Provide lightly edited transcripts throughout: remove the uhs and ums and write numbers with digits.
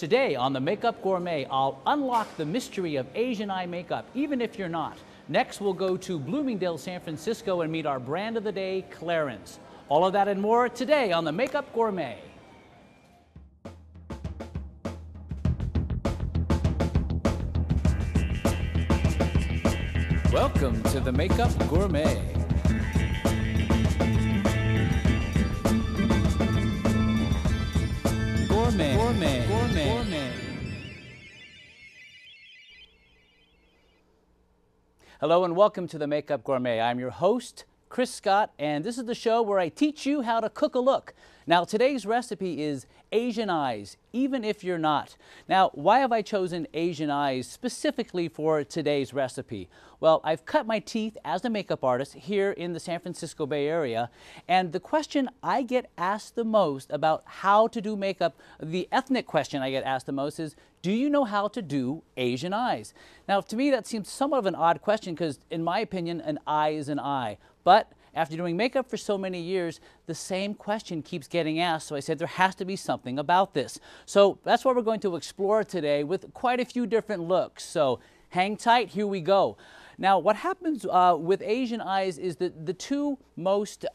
Today on the Makeup Gourmet, I'll unlock the mystery of Asian eye makeup, even if you're not. Next, we'll go to Bloomingdale, San Francisco and meet our brand of the day, Clarins. All of that and more today on the Makeup Gourmet. Welcome to the Makeup Gourmet. Gourmet, gourmet, gourmet, gourmet. Hello and welcome to the Makeup Gourmet. I'm your host, Chris Scott, and this is the show where I teach you how to cook a look. Now, today's recipe is Asian eyes, even if you're not. Now, why have I chosen Asian eyes specifically for today's recipe? Well, I've cut my teeth as a makeup artist here in the San Francisco Bay Area, and the question I get asked the most about how to do makeup, the ethnic question I get asked the most is, do you know how to do Asian eyes? Now, to me, that seems somewhat of an odd question because, in my opinion, an eye is an eye. But after doing makeup for so many years, the same question keeps getting asked, so I said there has to be something about this. So that's what we're going to explore today with quite a few different looks. So hang tight, here we go. Now, what happens with Asian eyes is that the two most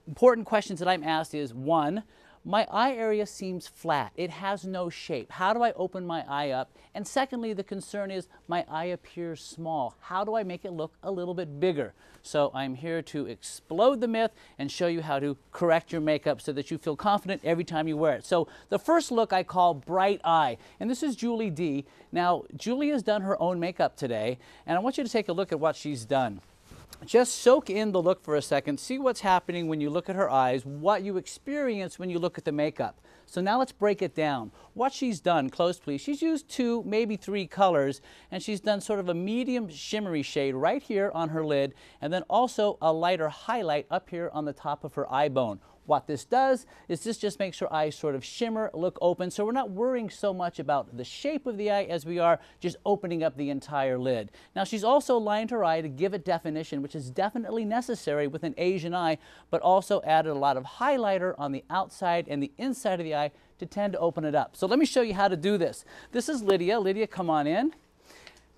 important questions that I'm asked is, one, my eye area seems flat. It has no shape. How do I open my eye up? And secondly, the concern is my eye appears small. How do I make it look a little bit bigger? So I'm here to explode the myth and show you how to correct your makeup so that you feel confident every time you wear it. So the first look I call Bright Eye, and this is Julie D. Now, Julie has done her own makeup today, and I want you to take a look at what she's done. Just soak in the look for a second, see what's happening when you look at her eyes, what you experience when you look at the makeup. So now let's break it down. What she's done, close please, she's used 2, maybe 3 colors, and she's done sort of a medium shimmery shade right here on her lid, and then also a lighter highlight up here on the top of her eye bone. What this does is this just makes her eyes sort of shimmer, look open, so we're not worrying so much about the shape of the eye as we are just opening up the entire lid. Now, she's also lined her eye to give it definition, which is definitely necessary with an Asian eye, but also added a lot of highlighter on the outside and the inside of the eye to tend to open it up. So let me show you how to do this. This is Lydia. Lydia, come on in.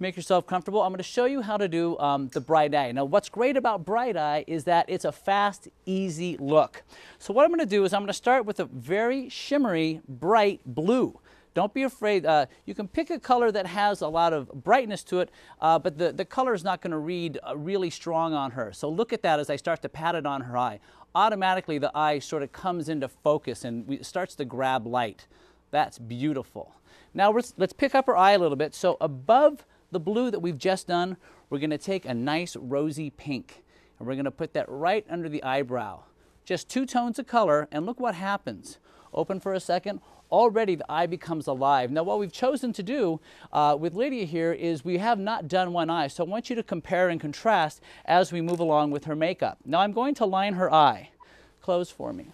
Make yourself comfortable. I'm going to show you how to do the Bright Eye. Now, what's great about Bright Eye is that it's a fast, easy look. So what I'm going to do is I'm going to start with a very shimmery, bright blue. Don't be afraid. You can pick a color that has a lot of brightness to it, but the color is not going to read really strong on her. So look at that as I start to pat it on her eye. Automatically, the eye sort of comes into focus and it starts to grab light. That's beautiful. Now, let's pick up her eye a little bit. So above the blue that we've just done, we're going to take a nice rosy pink, and we're going to put that right under the eyebrow. Just 2 tones of color, and look what happens. Open for a second. Already the eye becomes alive. Now, what we've chosen to do with Lydia here is we have not done one eye, so I want you to compare and contrast as we move along with her makeup. Now, I'm going to line her eye. Close for me.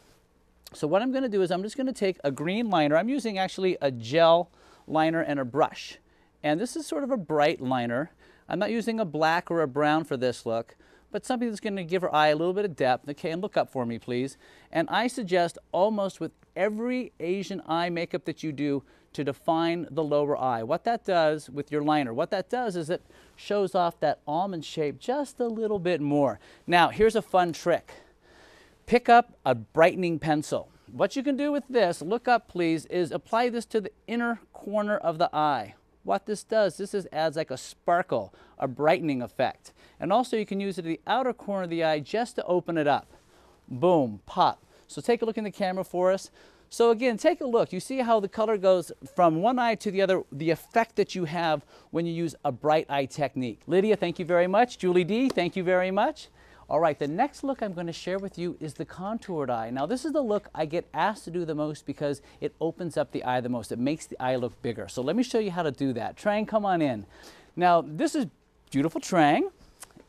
So what I'm going to do is I'm just going to take a green liner. I'm using actually a gel liner and a brush. And this is sort of a bright liner. I'm not using a black or a brown for this look, but something that's going to give her eye a little bit of depth. Okay, and look up for me, please. And I suggest almost with every Asian eye makeup that you do to define the lower eye. What that does with your liner, what that does is it shows off that almond shape just a little bit more. Now, here's a fun trick. Pick up a brightening pencil. What you can do with this, look up please, is apply this to the inner corner of the eye. What this does, adds like a sparkle, a brightening effect. And also you can use it at the outer corner of the eye just to open it up. Boom, pop. So take a look in the camera for us. So again, take a look. You see how the color goes from one eye to the other, the effect that you have when you use a bright eye technique. Lydia, thank you very much. Julie D, thank you very much. All right, the next look I'm going to share with you is the contoured eye. Now, this is the look I get asked to do the most because it opens up the eye the most. It makes the eye look bigger. So let me show you how to do that. Trang, come on in. Now, this is beautiful Trang.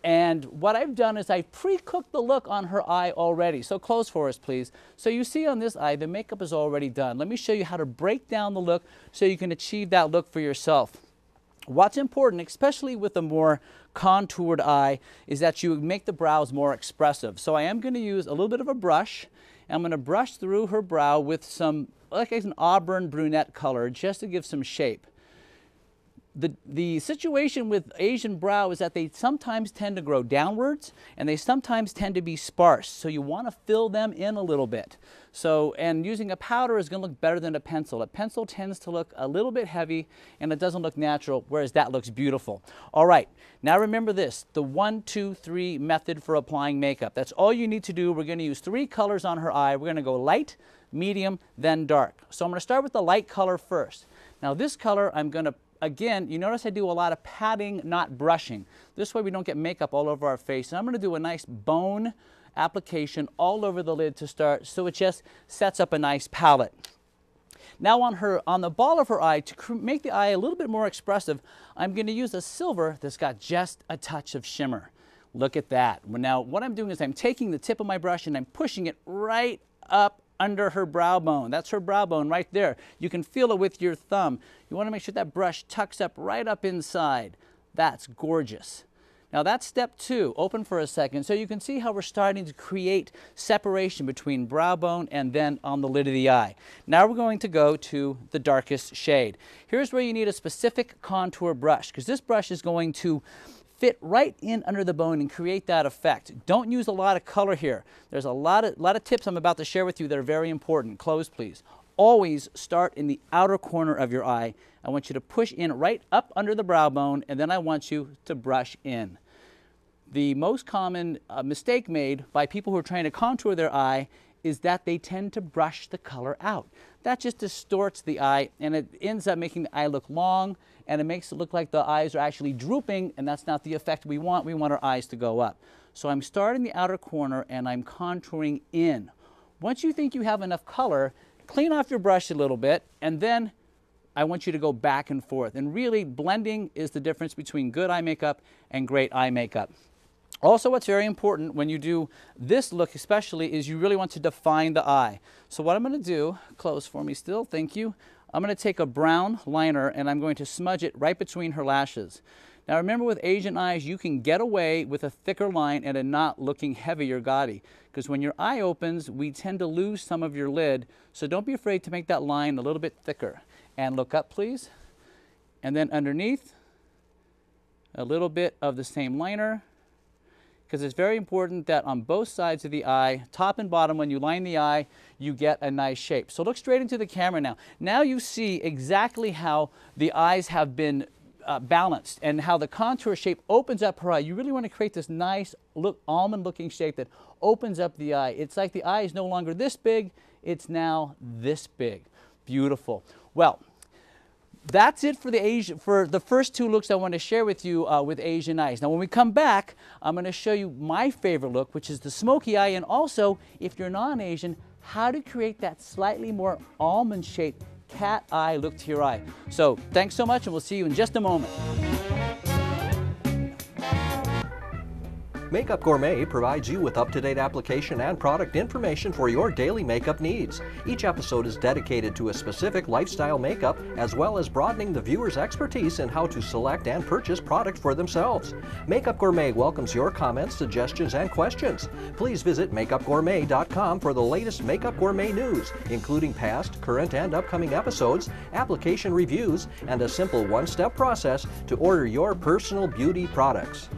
And what I've done is I've pre-cooked the look on her eye already. So close for us, please. So you see on this eye, the makeup is already done. Let me show you how to break down the look so you can achieve that look for yourself. What's important, especially with a more contoured eye, is that you make the brows more expressive. So I am going to use a little bit of a brush. I'm going to brush through her brow with some like an auburn brunette color just to give some shape. The situation with Asian brow is that they sometimes tend to grow downwards and they sometimes tend to be sparse. So you want to fill them in a little bit. So, and using a powder is going to look better than a pencil. A pencil tends to look a little bit heavy and it doesn't look natural, whereas that looks beautiful. All right, now remember this, the 1, 2, 3 method for applying makeup. That's all you need to do. We're going to use 3 colors on her eye. We're going to go light, medium, then dark. So I'm going to start with the light color first. Now this color I'm going to, again, you notice I do a lot of patting, not brushing. This way we don't get makeup all over our face. And I'm going to do a nice bone application all over the lid to start, so it just sets up a nice palette. Now on the ball of her eye, to make the eye a little bit more expressive, I'm going to use a silver that's got just a touch of shimmer. Look at that. Now what I'm doing is I'm taking the tip of my brush and I'm pushing it right up under her brow bone. That's her brow bone right there. You can feel it with your thumb. You want to make sure that brush tucks up right up inside. That's gorgeous. Now that's step 2. Open for a second so you can see how we're starting to create separation between brow bone and then on the lid of the eye. Now we're going to go to the darkest shade. Here's where you need a specific contour brush, because this brush is going to fit right in under the bone and create that effect. Don't use a lot of color here. There's a lot of tips I'm about to share with you that are very important. Close, please. Always start in the outer corner of your eye. I want you to push in right up under the brow bone, and then I want you to brush in. The most common mistake made by people who are trying to contour their eye is that they tend to brush the color out. That just distorts the eye, and it ends up making the eye look long, and it makes it look like the eyes are actually drooping, and that's not the effect we want. We want our eyes to go up. So I'm starting the outer corner and I'm contouring in. Once you think you have enough color, clean off your brush a little bit, and then I want you to go back and forth. And really, blending is the difference between good eye makeup and great eye makeup. Also, what's very important when you do this look especially is you really want to define the eye. So what I'm going to do, close for me still, thank you. I'm going to take a brown liner and I'm going to smudge it right between her lashes. Now remember, with Asian eyes, you can get away with a thicker line and it not looking heavy or gaudy. Because when your eye opens, we tend to lose some of your lid. So don't be afraid to make that line a little bit thicker. And look up, please. And then underneath, a little bit of the same liner. Because it's very important that on both sides of the eye, top and bottom, when you line the eye, you get a nice shape. So look straight into the camera now. Now you see exactly how the eyes have been balanced and how the contour shape opens up her eye. You really want to create this nice almond-looking shape that opens up the eye. It's like the eye is no longer this big, it's now this big. Beautiful. Well, that's it for the first 2 looks I want to share with you with Asian eyes. Now when we come back, I'm going to show you my favorite look, which is the smoky eye, and also, if you're non-Asian, how to create that slightly more almond-shaped cat eye look to your eye. So thanks so much, and we'll see you in just a moment. Makeup Gourmet provides you with up-to-date application and product information for your daily makeup needs. Each episode is dedicated to a specific lifestyle makeup, as well as broadening the viewer's expertise in how to select and purchase product for themselves. Makeup Gourmet welcomes your comments, suggestions, and questions. Please visit makeupgourmet.com for the latest Makeup Gourmet news, including past, current, and upcoming episodes, application reviews, and a simple one-step process to order your personal beauty products.